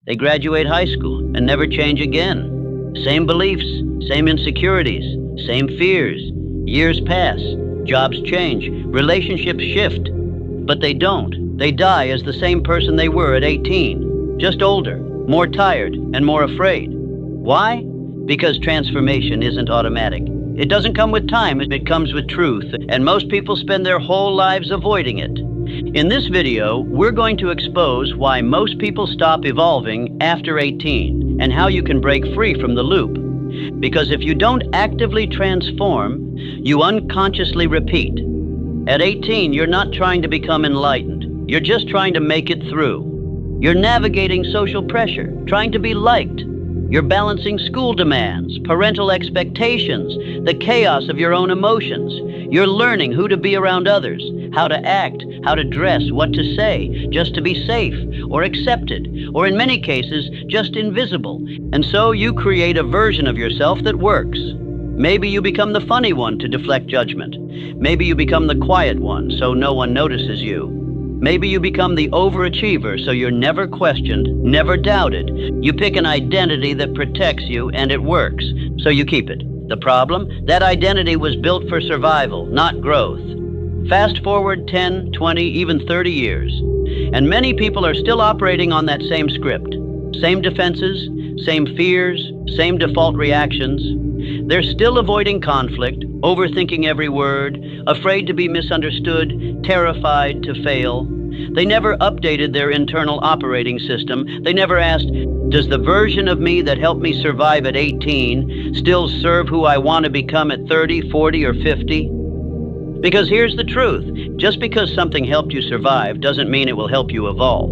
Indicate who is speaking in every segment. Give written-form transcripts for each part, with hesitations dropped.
Speaker 1: They graduate high school and never change again. Same beliefs, same insecurities, same fears. Years pass, jobs change, relationships shift. But they don't. They die as the same person they were at 18, just older, more tired, and more afraid. Why? Because transformation isn't automatic. It doesn't come with time, it comes with truth, and most people spend their whole lives avoiding it. In this video, we're going to expose why most people stop evolving after 18 and how you can break free from the loop. Because if you don't actively transform, you unconsciously repeat. At 18, you're not trying to become enlightened. You're just trying to make it through. You're navigating social pressure, trying to be liked. You're balancing school demands, parental expectations, the chaos of your own emotions. You're learning who to be around others, how to act, how to dress, what to say, just to be safe or accepted, or in many cases, just invisible. And so you create a version of yourself that works. Maybe you become the funny one to deflect judgment. Maybe you become the quiet one so no one notices you. Maybe you become the overachiever so you're never questioned, never doubted. You pick an identity that protects you and it works, so you keep it. The problem? That identity was built for survival, not growth. Fast forward 10, 20, even 30 years, and many people are still operating on that same script. Same defenses, same fears, same default reactions. They're still avoiding conflict, overthinking every word, afraid to be misunderstood, terrified to fail. They never updated their internal operating system. They never asked, does the version of me that helped me survive at 18 still serve who I want to become at 30, 40, or 50? Because here's the truth. Just because something helped you survive doesn't mean it will help you evolve.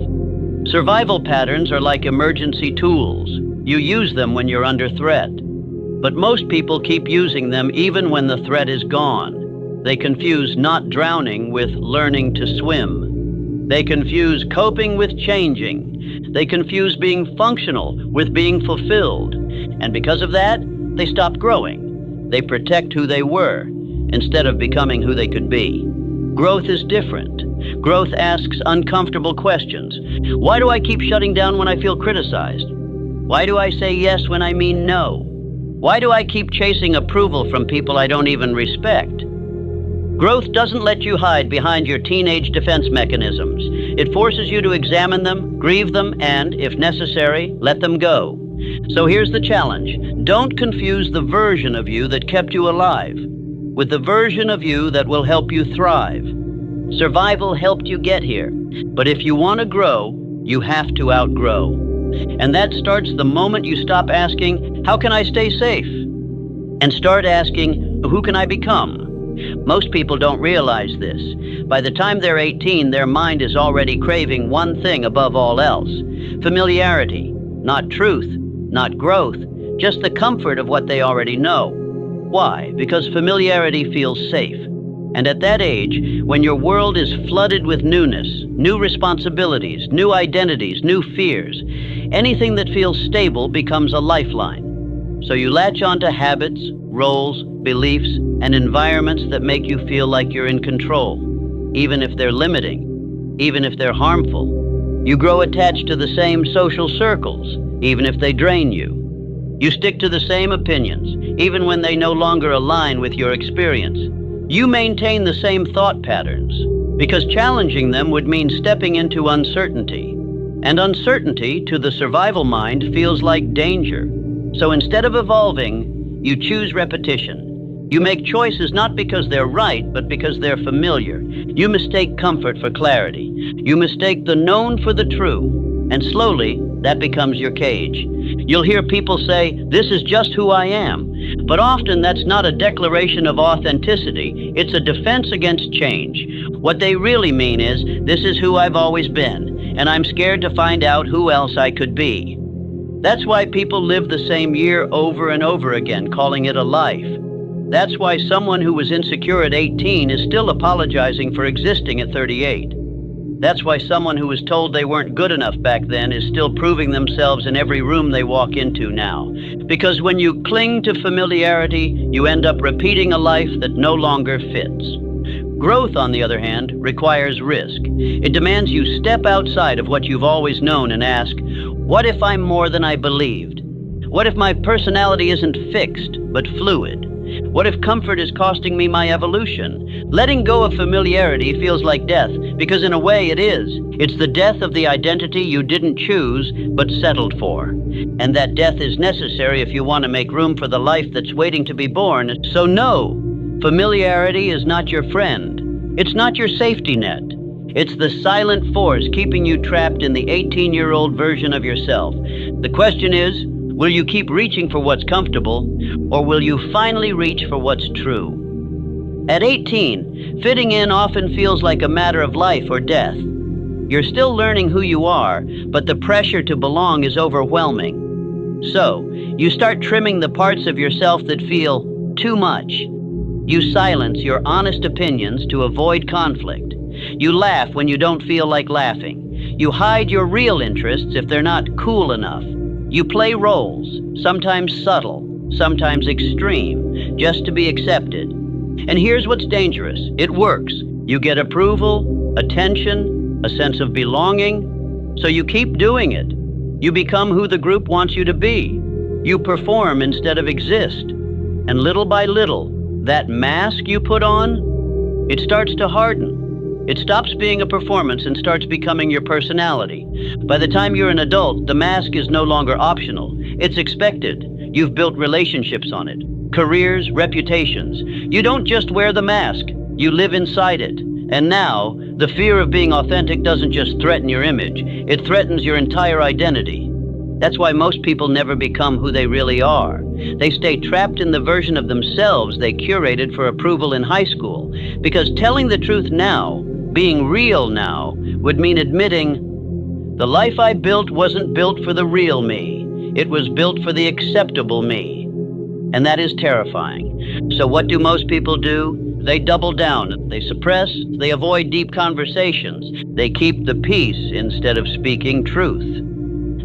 Speaker 1: Survival patterns are like emergency tools. You use them when you're under threat. But most people keep using them even when the threat is gone. They confuse not drowning with learning to swim. They confuse coping with changing. They confuse being functional with being fulfilled. And because of that, they stop growing. They protect who they were instead of becoming who they could be. Growth is different. Growth asks uncomfortable questions. Why do I keep shutting down when I feel criticized? Why do I say yes when I mean no? Why do I keep chasing approval from people I don't even respect? Growth doesn't let you hide behind your teenage defense mechanisms. It forces you to examine them, grieve them, and, if necessary, let them go. So here's the challenge. Don't confuse the version of you that kept you alive with the version of you that will help you thrive. Survival helped you get here, but if you want to grow, you have to outgrow. And that starts the moment you stop asking, how can I stay safe? And start asking, who can I become? Most people don't realize this. By the time they're 18, their mind is already craving one thing above all else: familiarity, not truth, not growth, just the comfort of what they already know. Why? Because familiarity feels safe. And at that age, when your world is flooded with newness, new responsibilities, new identities, new fears, anything that feels stable becomes a lifeline. So you latch onto habits, roles, beliefs, and environments that make you feel like you're in control, even if they're limiting, even if they're harmful. You grow attached to the same social circles, even if they drain you. You stick to the same opinions, even when they no longer align with your experience. You maintain the same thought patterns, because challenging them would mean stepping into uncertainty. And uncertainty, to the survival mind, feels like danger. So instead of evolving, you choose repetition. You make choices not because they're right, but because they're familiar. You mistake comfort for clarity. You mistake the known for the true. And slowly, that becomes your cage. You'll hear people say, this is just who I am. But often that's not a declaration of authenticity. It's a defense against change. What they really mean is, this is who I've always been, and I'm scared to find out who else I could be. That's why people live the same year over and over again, calling it a life. That's why someone who was insecure at 18 is still apologizing for existing at 38. That's why someone who was told they weren't good enough back then is still proving themselves in every room they walk into now. Because when you cling to familiarity, you end up repeating a life that no longer fits. Growth, on the other hand, requires risk. It demands you step outside of what you've always known and ask, What if I'm more than I believed? What if my personality isn't fixed, but fluid? What if comfort is costing me my evolution? Letting go of familiarity feels like death, because in a way it is. It's the death of the identity you didn't choose, but settled for. And that death is necessary if you want to make room for the life that's waiting to be born. So no, familiarity is not your friend. It's not your safety net. It's the silent force keeping you trapped in the 18-year-old version of yourself. The question is, will you keep reaching for what's comfortable, or will you finally reach for what's true? At 18, fitting in often feels like a matter of life or death. You're still learning who you are, but the pressure to belong is overwhelming. So, you start trimming the parts of yourself that feel too much. You silence your honest opinions to avoid conflict. You laugh when you don't feel like laughing. You hide your real interests if they're not cool enough. You play roles, sometimes subtle, sometimes extreme, just to be accepted. And here's what's dangerous. It works. You get approval, attention, a sense of belonging, so you keep doing it. You become who the group wants you to be. You perform instead of exist. And little by little, that mask you put on, it starts to harden. It stops being a performance and starts becoming your personality. By the time you're an adult, the mask is no longer optional. It's expected. You've built relationships on it, careers, reputations. You don't just wear the mask, you live inside it. And now, the fear of being authentic doesn't just threaten your image, it threatens your entire identity. That's why most people never become who they really are. They stay trapped in the version of themselves they curated for approval in high school. Because telling the truth now, being real now, would mean admitting, the life I built wasn't built for the real me. It was built for the acceptable me. And that is terrifying. So what do most people do? They double down, they suppress, they avoid deep conversations. They keep the peace instead of speaking truth.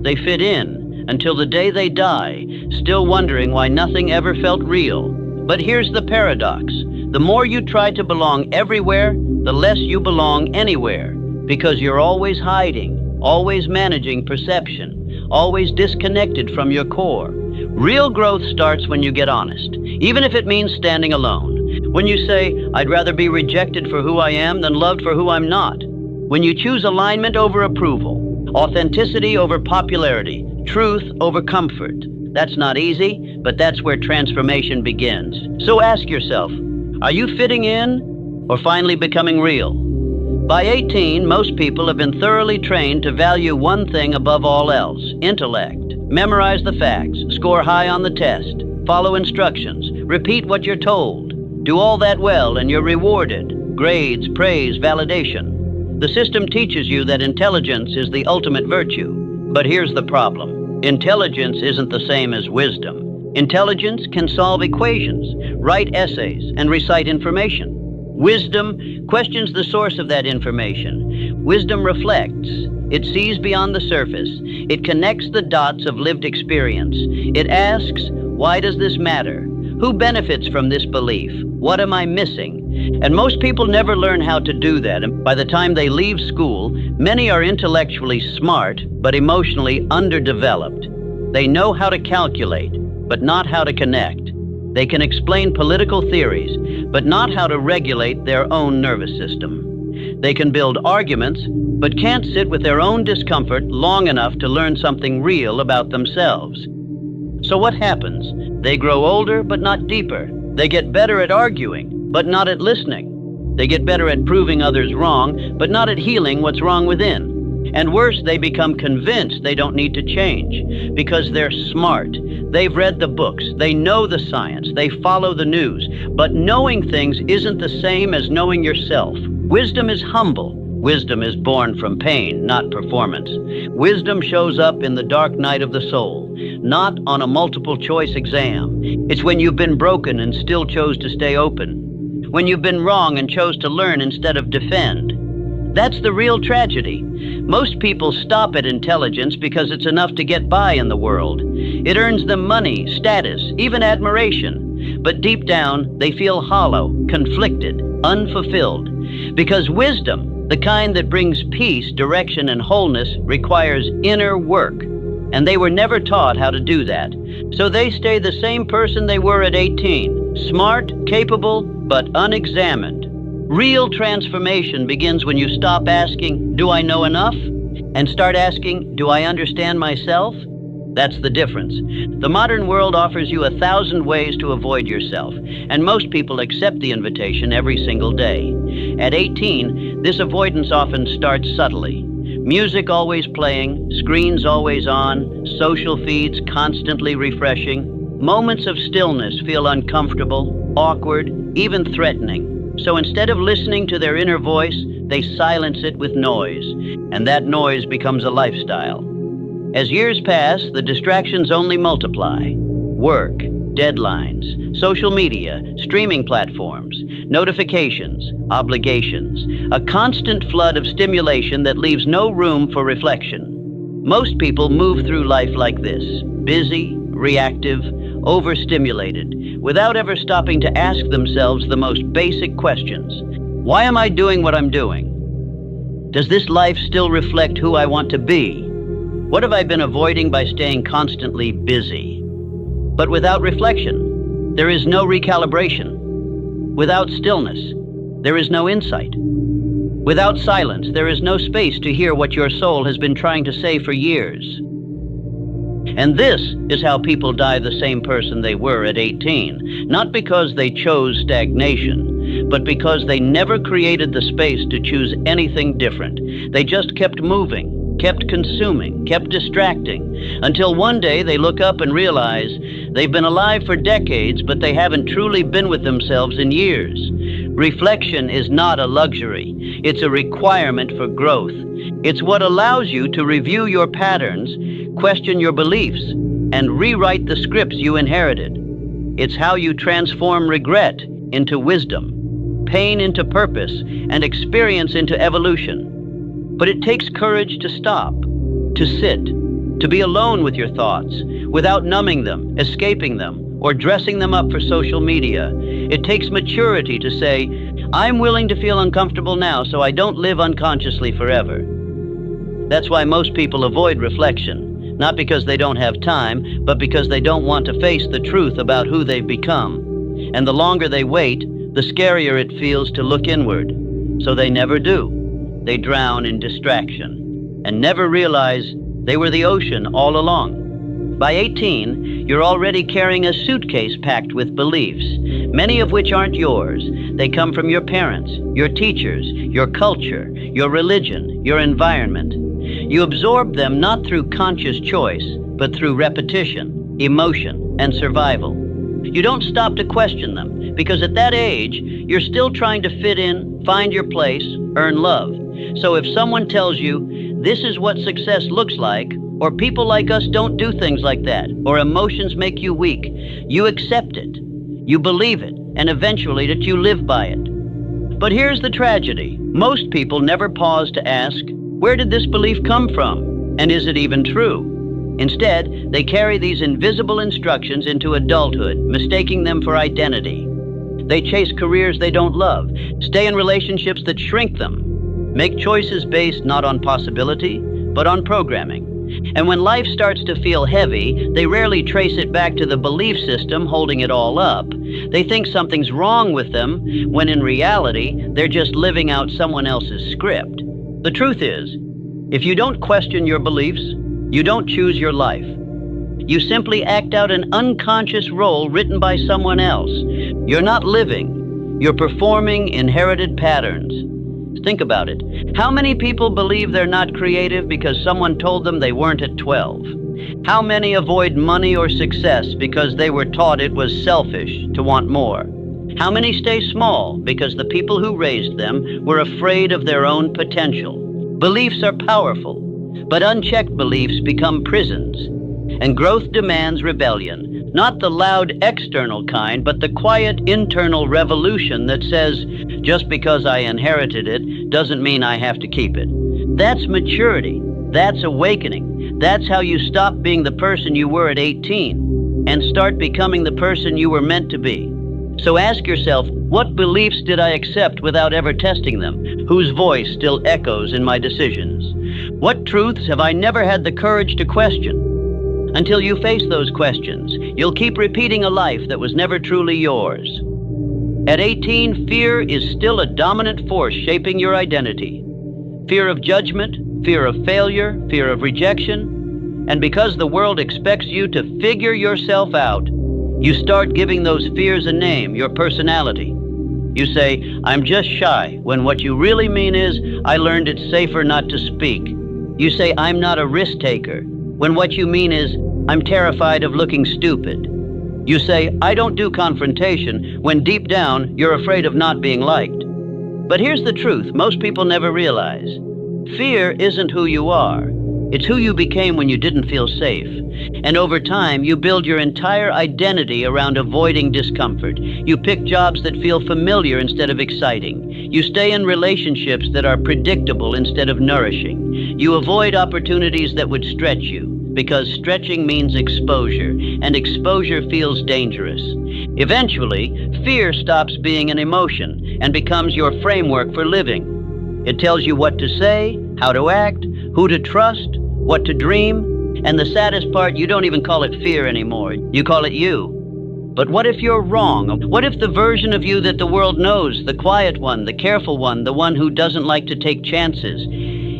Speaker 1: They fit in until the day they die, still wondering why nothing ever felt real. But here's the paradox. The more you try to belong everywhere, the less you belong anywhere, because you're always hiding, always managing perception, always disconnected from your core. Real growth starts when you get honest, even if it means standing alone. When you say, I'd rather be rejected for who I am than loved for who I'm not. When you choose alignment over approval, authenticity over popularity, truth over comfort. That's not easy, but that's where transformation begins. So ask yourself, are you fitting in or finally becoming real? By 18, most people have been thoroughly trained to value one thing above all else, intellect. Memorize the facts, score high on the test, follow instructions, repeat what you're told. Do all that well and you're rewarded. Grades, praise, validation. The system teaches you that intelligence is the ultimate virtue. But here's the problem. Intelligence isn't the same as wisdom. Intelligence can solve equations, write essays, and recite information. Wisdom questions the source of that information. Wisdom reflects. It sees beyond the surface. It connects the dots of lived experience. It asks, why does this matter? Who benefits from this belief? What am I missing? And most people never learn how to do that. And by the time they leave school, many are intellectually smart, but emotionally underdeveloped. They know how to calculate, but not how to connect. They can explain political theories, but not how to regulate their own nervous system. They can build arguments, but can't sit with their own discomfort long enough to learn something real about themselves. So what happens? They grow older, but not deeper. They get better at arguing, but not at listening. They get better at proving others wrong, but not at healing what's wrong within. And worse, they become convinced they don't need to change because they're smart. They've read the books, they know the science, they follow the news. But knowing things isn't the same as knowing yourself. Wisdom is humble. Wisdom is born from pain, not performance. Wisdom shows up in the dark night of the soul, not on a multiple choice exam. It's when you've been broken and still chose to stay open. When you've been wrong and chose to learn instead of defend. That's the real tragedy. Most people stop at intelligence because it's enough to get by in the world. It earns them money, status, even admiration. But deep down, they feel hollow, conflicted, unfulfilled. Because wisdom, the kind that brings peace, direction, and wholeness, requires inner work. And they were never taught how to do that. So they stay the same person they were at 18, smart, capable, but unexamined. Real transformation begins when you stop asking, "Do I know enough?" and start asking, "Do I understand myself?" That's the difference. The modern world offers you 1,000 ways to avoid yourself, and most people accept the invitation every single day. At 18, this avoidance often starts subtly. Music always playing, screens always on, social feeds constantly refreshing. Moments of stillness feel uncomfortable, awkward, even threatening. So instead of listening to their inner voice, they silence it with noise, and that noise becomes a lifestyle. As years pass, the distractions only multiply. Work, deadlines, social media, streaming platforms, notifications, obligations, a constant flood of stimulation that leaves no room for reflection. Most people move through life like this, busy, reactive, overstimulated, without ever stopping to ask themselves the most basic questions. Why am I doing what I'm doing? Does this life still reflect who I want to be? What have I been avoiding by staying constantly busy? But without reflection, there is no recalibration. Without stillness, there is no insight. Without silence, there is no space to hear what your soul has been trying to say for years. And this is how people die the same person they were at 18, not because they chose stagnation, but because they never created the space to choose anything different. They just kept moving, kept consuming, kept distracting, until one day they look up and realize they've been alive for decades, but they haven't truly been with themselves in years. Reflection is not a luxury. It's a requirement for growth. It's what allows you to review your patterns, question your beliefs, and rewrite the scripts you inherited. It's how you transform regret into wisdom, pain into purpose, and experience into evolution. But it takes courage to stop, to sit, to be alone with your thoughts, without numbing them, escaping them, or dressing them up for social media. It takes maturity to say, I'm willing to feel uncomfortable now so I don't live unconsciously forever. That's why most people avoid reflection, not because they don't have time, but because they don't want to face the truth about who they've become. And the longer they wait, the scarier it feels to look inward. So they never do. They drown in distraction and never realize they were the ocean all along. By 18, you're already carrying a suitcase packed with beliefs, many of which aren't yours. They come from your parents, your teachers, your culture, your religion, your environment. You absorb them not through conscious choice, but through repetition, emotion, and survival. You don't stop to question them, because at that age, you're still trying to fit in, find your place, earn love. So if someone tells you, this is what success looks like, or people like us don't do things like that, or emotions make you weak, you accept it, you believe it, and eventually that you live by it. But here's the tragedy. Most people never pause to ask, where did this belief come from? And is it even true? Instead, they carry these invisible instructions into adulthood, mistaking them for identity. They chase careers they don't love, stay in relationships that shrink them, make choices based not on possibility, but on programming. And when life starts to feel heavy, they rarely trace it back to the belief system holding it all up. They think something's wrong with them, when in reality, they're just living out someone else's script. The truth is, if you don't question your beliefs, you don't choose your life. You simply act out an unconscious role written by someone else. You're not living. You're performing inherited patterns. Think about it. How many people believe they're not creative because someone told them they weren't at 12? How many avoid money or success because they were taught it was selfish to want more? How many stay small because the people who raised them were afraid of their own potential? Beliefs are powerful, but unchecked beliefs become prisons. And growth demands rebellion, not the loud external kind, but the quiet internal revolution that says, just because I inherited it doesn't mean I have to keep it. That's maturity. That's awakening. That's how you stop being the person you were at 18 and start becoming the person you were meant to be. So ask yourself, what beliefs did I accept without ever testing them? Whose voice still echoes in my decisions? What truths have I never had the courage to question? Until you face those questions, you'll keep repeating a life that was never truly yours. At 18, fear is still a dominant force shaping your identity. Fear of judgment, fear of failure, fear of rejection. And because the world expects you to figure yourself out, you start giving those fears a name, your personality. You say, I'm just shy, when what you really mean is, I learned it's safer not to speak. You say, I'm not a risk taker, when what you mean is, I'm terrified of looking stupid. You say, I don't do confrontation, when deep down, you're afraid of not being liked. But here's the truth most people never realize. Fear isn't who you are. It's who you became when you didn't feel safe. And over time, you build your entire identity around avoiding discomfort. You pick jobs that feel familiar instead of exciting. You stay in relationships that are predictable instead of nourishing. You avoid opportunities that would stretch you, because stretching means exposure, and exposure feels dangerous. Eventually, fear stops being an emotion and becomes your framework for living. It tells you what to say, how to act, who to trust, what to dream, and the saddest part, you don't even call it fear anymore. You call it you. But what if you're wrong? What if the version of you that the world knows, the quiet one, the careful one, the one who doesn't like to take chances,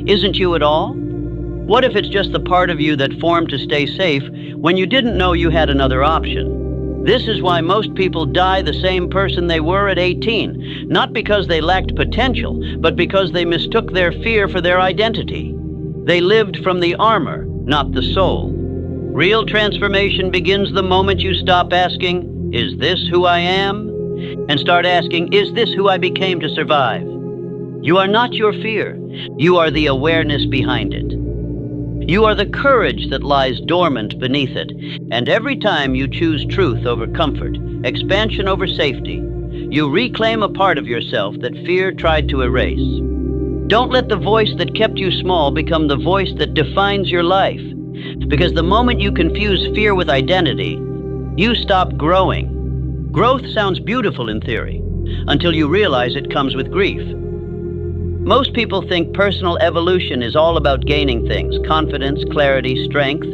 Speaker 1: isn't you at all? What if it's just the part of you that formed to stay safe when you didn't know you had another option? This is why most people die the same person they were at 18, not because they lacked potential, but because they mistook their fear for their identity. They lived from the armor, not the soul. Real transformation begins the moment you stop asking, is this who I am? And start asking, is this who I became to survive? You are not your fear. You are the awareness behind it. You are the courage that lies dormant beneath it. And every time you choose truth over comfort, expansion over safety, you reclaim a part of yourself that fear tried to erase. Don't let the voice that kept you small become the voice that defines your life. Because the moment you confuse fear with identity, you stop growing. Growth sounds beautiful in theory, until you realize it comes with grief. Most people think personal evolution is all about gaining things, confidence, clarity, strength,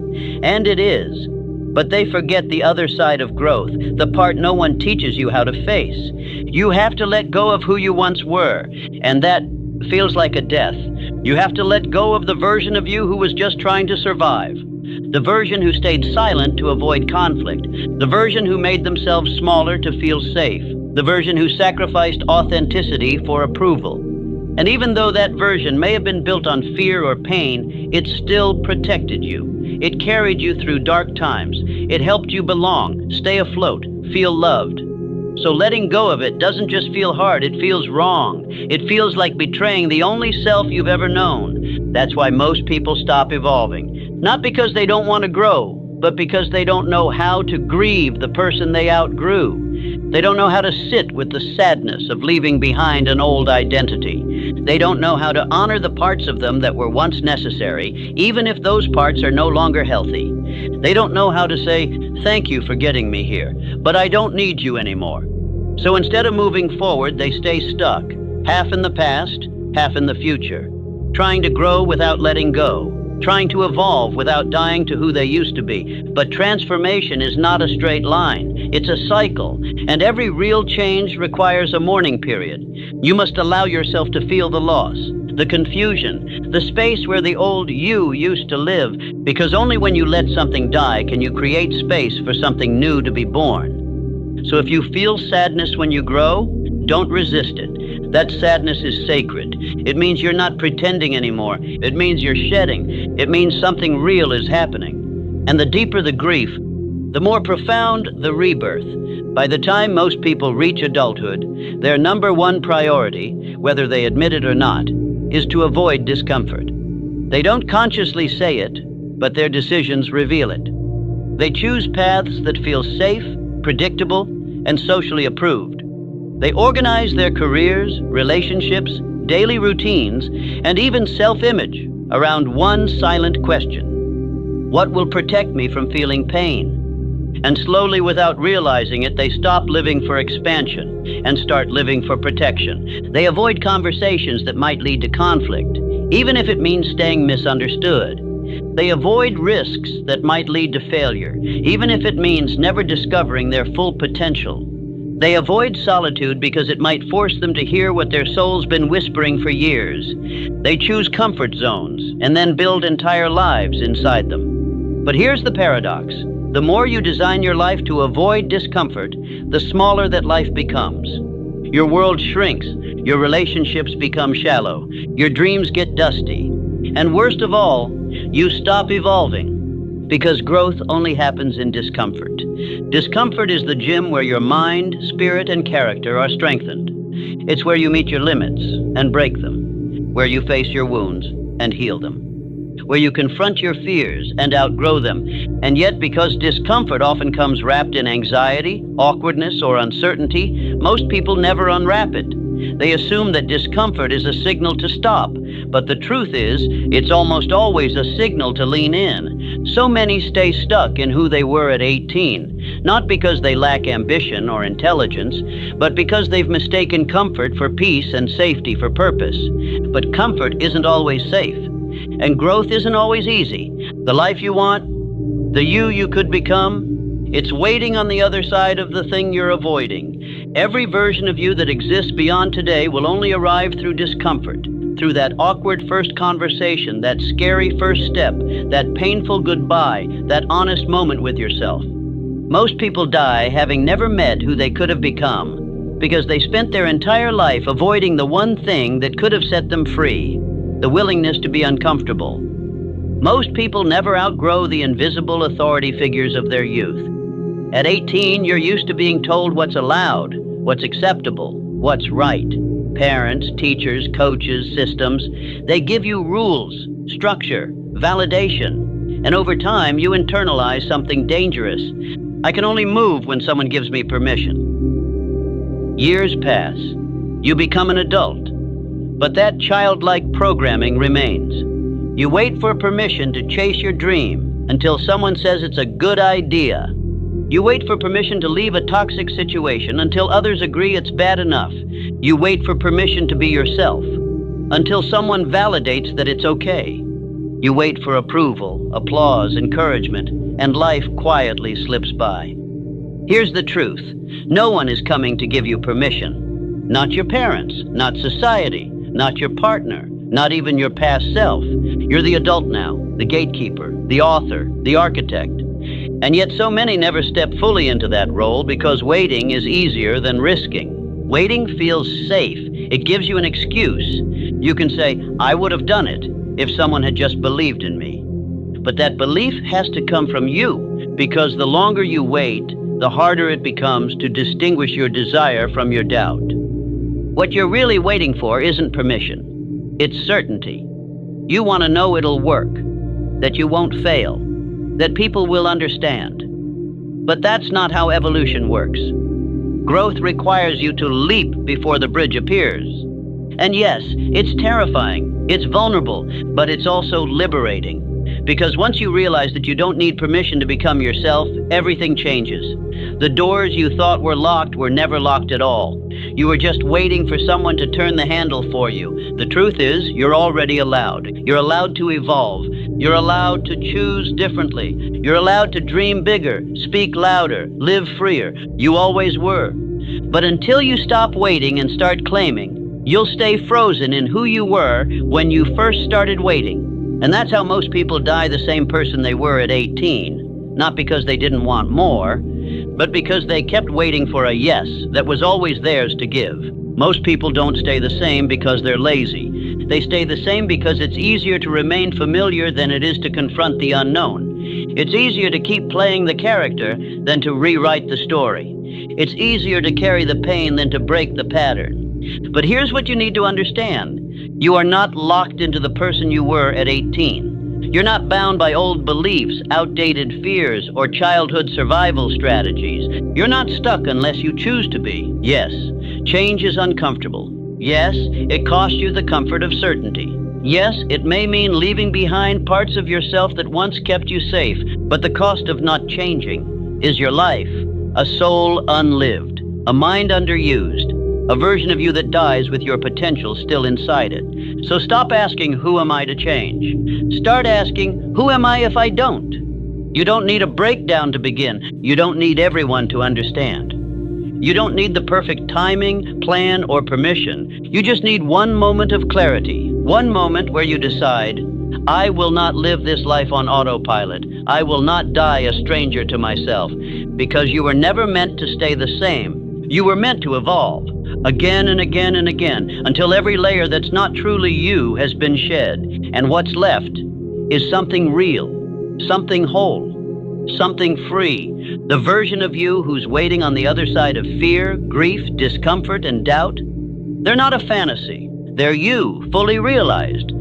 Speaker 1: and it is. But they forget the other side of growth, the part no one teaches you how to face. You have to let go of who you once were, and that feels like a death. You have to let go of the version of you who was just trying to survive. The version who stayed silent to avoid conflict. The version who made themselves smaller to feel safe. The version who sacrificed authenticity for approval. And even though that version may have been built on fear or pain, it still protected you. It carried you through dark times. It helped you belong, stay afloat, feel loved. So letting go of it doesn't just feel hard, it feels wrong. It feels like betraying the only self you've ever known. That's why most people stop evolving. Not because they don't want to grow, but because they don't know how to grieve the person they outgrew. They don't know how to sit with the sadness of leaving behind an old identity. They don't know how to honor the parts of them that were once necessary, even if those parts are no longer healthy. They don't know how to say, thank you for getting me here, but I don't need you anymore. So instead of moving forward, they stay stuck, half in the past, half in the future, trying to grow without letting go, trying to evolve without dying to who they used to be. But transformation is not a straight line. It's a cycle, and every real change requires a mourning period. You must allow yourself to feel the loss, the confusion, the space where the old you used to live, because only when you let something die can you create space for something new to be born. So if you feel sadness when you grow, don't resist it. That sadness is sacred. It means you're not pretending anymore. It means you're shedding. It means something real is happening. And the deeper the grief, the more profound the rebirth. By the time most people reach adulthood, their number one priority, whether they admit it or not, is to avoid discomfort. They don't consciously say it, but their decisions reveal it. They choose paths that feel safe, predictable, and socially approved. They organize their careers, relationships, daily routines, and even self-image around one silent question. What will protect me from feeling pain? And slowly, without realizing it, they stop living for expansion and start living for protection. They avoid conversations that might lead to conflict, even if it means staying misunderstood. They avoid risks that might lead to failure, even if it means never discovering their full potential. They avoid solitude because it might force them to hear what their soul's been whispering for years. They choose comfort zones and then build entire lives inside them. But here's the paradox. The more you design your life to avoid discomfort, the smaller that life becomes. Your world shrinks, your relationships become shallow, your dreams get dusty, and worst of all, you stop evolving, because growth only happens in discomfort. Discomfort is the gym where your mind, spirit, and character are strengthened. It's where you meet your limits and break them, where you face your wounds and heal them, where you confront your fears and outgrow them. And yet, because discomfort often comes wrapped in anxiety, awkwardness, or uncertainty, most people never unwrap it. They assume that discomfort is a signal to stop, but the truth is, it's almost always a signal to lean in. So many stay stuck in who they were at 18, not because they lack ambition or intelligence, but because they've mistaken comfort for peace and safety for purpose. But comfort isn't always safe. And growth isn't always easy. The life you want, the you could become, it's waiting on the other side of the thing you're avoiding. Every version of you that exists beyond today will only arrive through discomfort, through that awkward first conversation, that scary first step, that painful goodbye, that honest moment with yourself. Most people die having never met who they could have become, because they spent their entire life avoiding the one thing that could have set them free. The willingness to be uncomfortable. Most people never outgrow the invisible authority figures of their youth. At 18, you're used to being told what's allowed, what's acceptable, what's right. Parents, teachers, coaches, systems, they give you rules, structure, validation, and over time you internalize something dangerous. I can only move when someone gives me permission. Years pass. You become an adult. But that childlike programming remains. You wait for permission to chase your dream until someone says it's a good idea. You wait for permission to leave a toxic situation until others agree it's bad enough. You wait for permission to be yourself until someone validates that it's okay. You wait for approval, applause, encouragement, and life quietly slips by. Here's the truth. No one is coming to give you permission. Not your parents, not society, not your partner, not even your past self. You're the adult now, the gatekeeper, the author, the architect. And yet so many never step fully into that role because waiting is easier than risking. Waiting feels safe. It gives you an excuse. You can say, I would have done it if someone had just believed in me. But that belief has to come from you, because the longer you wait, the harder it becomes to distinguish your desire from your doubt. What you're really waiting for isn't permission. It's certainty. You want to know it'll work, that you won't fail, that people will understand. But that's not how evolution works. Growth requires you to leap before the bridge appears. And yes, it's terrifying, it's vulnerable, but it's also liberating. Because once you realize that you don't need permission to become yourself, everything changes. The doors you thought were locked were never locked at all. You were just waiting for someone to turn the handle for you. The truth is, you're already allowed. You're allowed to evolve. You're allowed to choose differently. You're allowed to dream bigger, speak louder, live freer. You always were. But until you stop waiting and start claiming, you'll stay frozen in who you were when you first started waiting. And that's how most people die the same person they were at 18. Not because they didn't want more, but because they kept waiting for a yes that was always theirs to give. Most people don't stay the same because they're lazy. They stay the same because it's easier to remain familiar than it is to confront the unknown. It's easier to keep playing the character than to rewrite the story. It's easier to carry the pain than to break the pattern. But here's what you need to understand. You are not locked into the person you were at 18. You're not bound by old beliefs, outdated fears, or childhood survival strategies. You're not stuck unless you choose to be. Yes, change is uncomfortable. Yes, it costs you the comfort of certainty. Yes, it may mean leaving behind parts of yourself that once kept you safe, but the cost of not changing is your life, a soul unlived, a mind underused, a version of you that dies with your potential still inside it. So stop asking, who am I to change? Start asking, who am I if I don't? You don't need a breakdown to begin. You don't need everyone to understand. You don't need the perfect timing, plan, or permission. You just need one moment of clarity, one moment where you decide, I will not live this life on autopilot. I will not die a stranger to myself, because you were never meant to stay the same. You were meant to evolve, again and again and again, until every layer that's not truly you has been shed, and what's left is something real, something whole, something free, the version of you who's waiting on the other side of fear, grief, discomfort, and doubt. They're not a fantasy. They're you, fully realized.